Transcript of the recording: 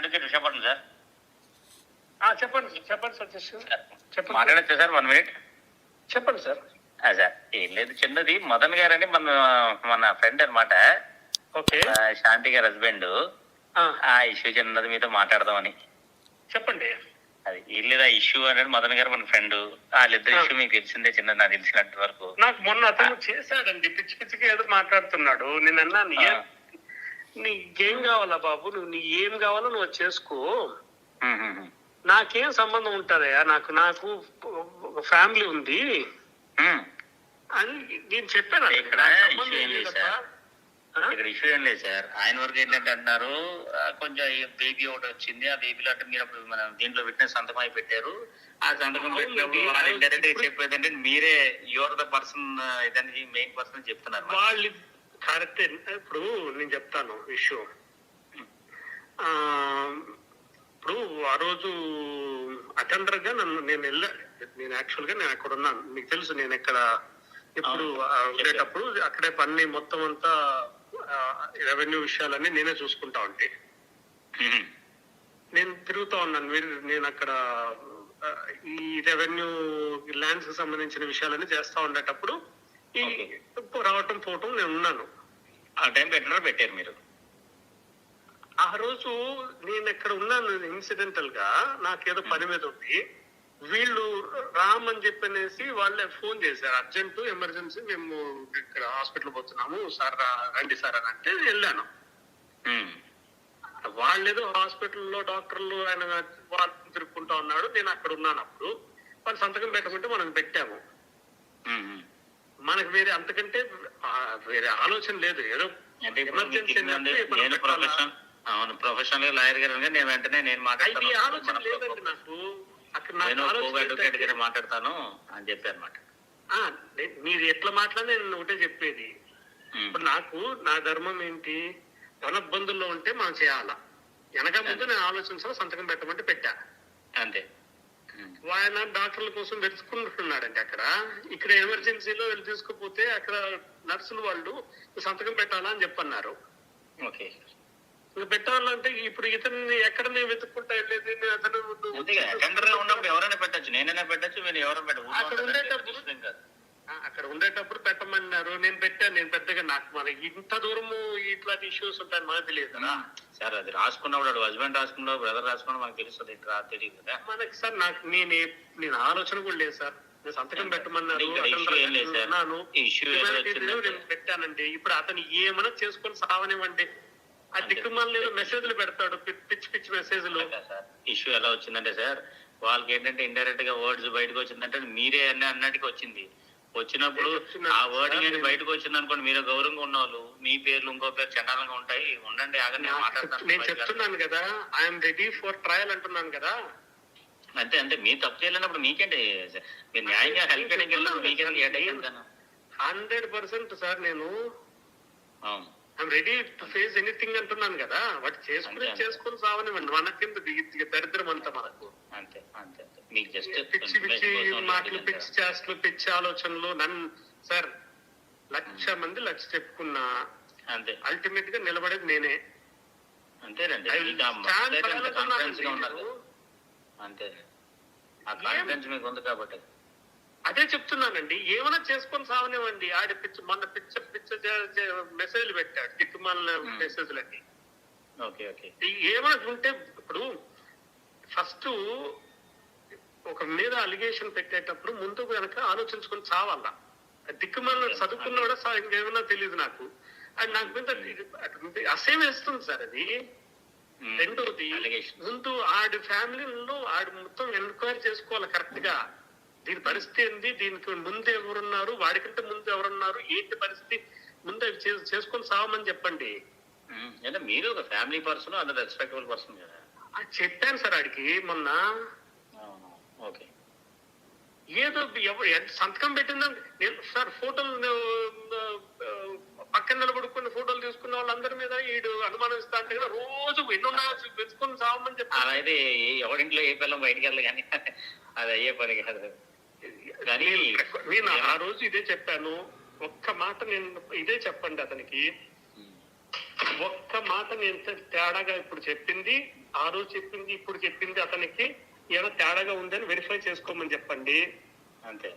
Advocate Visakhapatnam sir. చెప్పండి చెప్పండి సతీష్ చెప్పండి. మాట్లాడచ్చా సార్ 1 minute? చెప్పండి సార్. సార్ ఏం లేదు, చిన్నది. మదన్ గారు అని మన ఫ్రెండ్ అనమాట. ఓకే. శాంతి గారి హస్బెండ్. ఆ ఇష్యూ చిన్నది మీతో మాట్లాడదామని. చెప్పండి. అది ఏం లేదా ఇష్యూ అనేది మదన్ గారు మన ఫ్రెండ్. వాళ్ళిద్దరు ఇష్యూ మీకు తెలిసిందే, చిన్నది నాకు తెలిసినంత వరకు. నాకు మొన్న అతను చేశాడండి, పిచ్చి పిచ్చిగా ఏదో మాట్లాడుతున్నాడు. నేను అన్నాను, నీకేం కావాలా బాబు, నీ ఏం కావాలో నువ్వు చేసుకో, నాకేం సంబంధం ఉంటుందయా, నాకు ఫ్యామిలీ ఉంది అని నేను చెప్పాను. ఇక్కడ ఇష్యూ ఏం లేదు ఏం లేదు సార్. ఆయన వరకు ఏంటంటే అంటున్నారు, కొంచెం బేబీ ఒకటి వచ్చింది, ఆ బేబీలో అంటే మీరు అప్పుడు మనం దీంట్లో విట్నెస్ సంతకం అయి పెట్టారు. ఆ సంతకం పెట్టినప్పుడు డైరెక్ట్ గా చెప్పేది అంటే మీరే యువర్ ద పర్సన్, ఇదని మెయిన్ పర్సన్ చెప్తున్నారు వాళ్ళు. కరెక్ట్. ఇప్పుడు నేను చెప్తాను ఇష్యూ. ఇప్పుడు ఆ రోజు అటెండర్ గా నేను యాక్చువల్ గా నేను అక్కడ ఉన్నాను, మీకు తెలుసు. నేను ఎక్కడ ఇప్పుడు ఉండేటప్పుడు అక్కడే పని మొత్తం అంతా రెవెన్యూ విషయాలన్నీ నేనే చూసుకుంటా ఉంటే నేను తిరుగుతా ఉన్నాను. నేను అక్కడ ఈ రెవెన్యూ ల్యాండ్స్ కి సంబంధించిన విషయాలన్నీ చేస్తా ఉండేటప్పుడు ఈ రావటం పోవటం నేను ఉన్నాను. ఆ టైం పెట్టారు మీరు. ఆ రోజు నేను ఎక్కడ ఉన్నాను, ఇన్సిడెంటల్ గా నాకేదో పని మీద ఉంది. వీళ్ళు రామ్ అని చెప్పనేసి వాళ్ళే ఫోన్ చేశారు, అర్జెంట్ ఎమర్జెన్సీ, మేము ఇక్కడ హాస్పిటల్ పోతున్నాము సార్, రండి సార్ అని అంటే వెళ్ళాను. వాళ్ళేదో హాస్పిటల్లో డాక్టర్లు ఆయన వాళ్ళు తిరుక్కుంటా ఉన్నాడు, నేను అక్కడ ఉన్నాను. అప్పుడు వాళ్ళు సంతకం పెట్టకుంటే మనం పెట్టాము. మనకు వేరే అంతకంటే వేరే ఆలోచన లేదు. ఏదో ఎమర్జెన్సీ ప్రొఫెషనల్ లాయర్ గారు నేను వెంటనే ఆలోచన లేదండి నాకు. అడ్వకేట్ గారు మాట్లాడతాను అని చెప్పి అనమాట. మీరు ఎట్లా మాట్లాడి నేను ఒకటే చెప్పేది. ఇప్పుడు నాకు నా ధర్మం ఏంటి, ధన ఇబ్బందుల్లో ఉంటే మనం చేయాలా, వెనక ముందు నేను ఆలోచించాలి, సంతకం పెట్టమంటే పెట్టా అంతే. ఆయన డాక్టర్ల కోసం వెతుకుంటున్నాడండి అక్కడ. ఇక్కడ ఎమర్జెన్సీలో వెళ్ళి తీసుకుపోతే అక్కడ నర్సులు వాళ్ళు సంతకం పెట్టాలా అని చెప్పన్నారు. ఓకే. ఇంకా పెట్టాలంటే ఇప్పుడు ఇతన్ని ఎక్కడ నేను వెతుక్కుంటా వెళ్ళేది. ఉన్నప్పుడు ఎవరైనా పెట్టచ్చు, నేనైనా పెట్టచ్చు, మీరు ఎవరైనా పెట్టచ్చు. అక్కడ ఉండేటప్పుడు పెట్టమన్నారు, నేను పెట్టాను. నేను పెద్దగా నాకు మన ఇంత దూరము ఇట్లాంటి ఇష్యూస్ ఉంటాయని మనకు తెలియదు కదా సార్. అది రాసుకున్నప్పుడు హస్బెండ్ రాసుకున్నాడు, బ్రదర్ రాసుకున్నాడు, మనకు తెలుస్తుంది. తెలియదు కదా మనకి సార్. నాకు నేను ఆలోచన కూడా లేదు సార్. నేను సంతకం పెట్టమన్నారు, నేను పెట్టానండి. ఇప్పుడు అతను ఏమైనా చేసుకొని సావనివ్వండి, ఆ దిక్కుమాల మెసేజ్లు పెడతాడు, పిచ్చి పిచ్చి మెసేజ్లు. ఇష్యూ ఎలా వచ్చిందంటే సార్, వాళ్ళకి ఏంటంటే ఇండైరెక్ట్ గా వర్డ్స్ బయటకు వచ్చిందంటే మీరే అన్నట్టుగా వచ్చింది. వచ్చినప్పుడు ఆ వర్డింగ్ బయటకు వచ్చింది అనుకోండి, మీరు గౌరవంగా ఉన్నవాళ్ళు మీ పేర్లు ఇంకో పేరు చండాలంగా ఉంటాయి. ఉండండి, ఆగండి, మాట్లాడతాను. నేను చెప్తున్నాను కదా, ఐఎమ్ రెడీ ఫర్ ట్రయల్ అంటున్నాను కదా. అంతే అంతే. మీరు తప్పు చేయలేనప్పుడు మీకేంటి, మీరు న్యాయంగా హెల్ప్ చేయడానికి వెళ్ళినప్పుడు మీకేంటి 100% సార్. నేను I'm ready to face anything అంటున్నాను కదా. వాటి చేసుకుని సావనివ్వండి, మనకి దరిద్రం అంతా మనకు. అంతే అంతే. మీకు జస్ట్ పిచ్చి పిచ్చి మాటలు, పిచ్చి చేష్టలు, పిచ్చి ఆలోచనలు. నన్ను సార్ 1,00,000 మంది 1,00,000 చెప్పుకున్నా అంతే, అల్టిమేట్ గా నిలబడేది నేనే. అంతేనండి. అంతే, ఆ కాన్ఫిడెన్స్ మీకు ఉంది కాబట్టి అదే చెప్తున్నానండి. ఏమైనా చేసుకొని సావనివ్వండి. ఆడి మొన్న పిచ్చ మెసేజ్లు పెట్టాడు, దిక్కుమాలిన మెసేజ్లన్నీ. ఏమైనా ఉంటే ఇప్పుడు ఫస్ట్ ఒక మీద అలిగేషన్ పెట్టేటప్పుడు ముందు కనుక ఆలోచించుకొని చావాలా. దిక్కుమాలిన చదువుకున్నాడా ఇంకేమైనా తెలియదు నాకు. అది నాకు మీద అసేమ్ వేస్తుంది సార్ అది. రెండోది, ముందు ఆడి ఫ్యామిలీలో ఆడి మొత్తం ఎంక్వైరీ చేసుకోవాలి కరెక్ట్ గా. దీని పరిస్థితి ఏంది, దీనికి ముందు ఎవరున్నారు, వాడికంటే ముందు ఎవరున్నారు, ఏంటి పరిస్థితి, ముందు చేసుకొని సావమని చెప్పండి. మీరు ఒక ఫ్యామిలీ పర్సన్, అంత రెస్పెక్టబుల్ పర్సన్ కదా. చెప్పాను సార్ ఆడికి మొన్న. ఓకే. ఏదో సంతకం పెట్టిందని నేను సార్ ఫోటోలు పక్కన నిలబడుకుని ఫోటోలు తీసుకున్న వాళ్ళందరి మీద ఈడు అనుమానం ఇస్తా అంటే కదా, రోజు ఎన్నున్నా వెతుకుని సావమని చెప్పి. అలా అయితే ఎవరింట్లో ఏ పిల్లలు బయటికి వెళ్ళదు కానీ అది అయ్యే పని కాదు. కానీ నేను ఆ రోజు ఇదే చెప్పాను. ఒక్క మాట నేను ఇదే చెప్పండి అతనికి, ఒక్క మాట నేను తేడాగా ఇప్పుడు చెప్పింది, ఆ రోజు చెప్పింది, ఇప్పుడు చెప్పింది అతనికి ఏమైనా తేడాగా ఉందని వెరిఫై చేసుకోమని చెప్పండి. అంతే.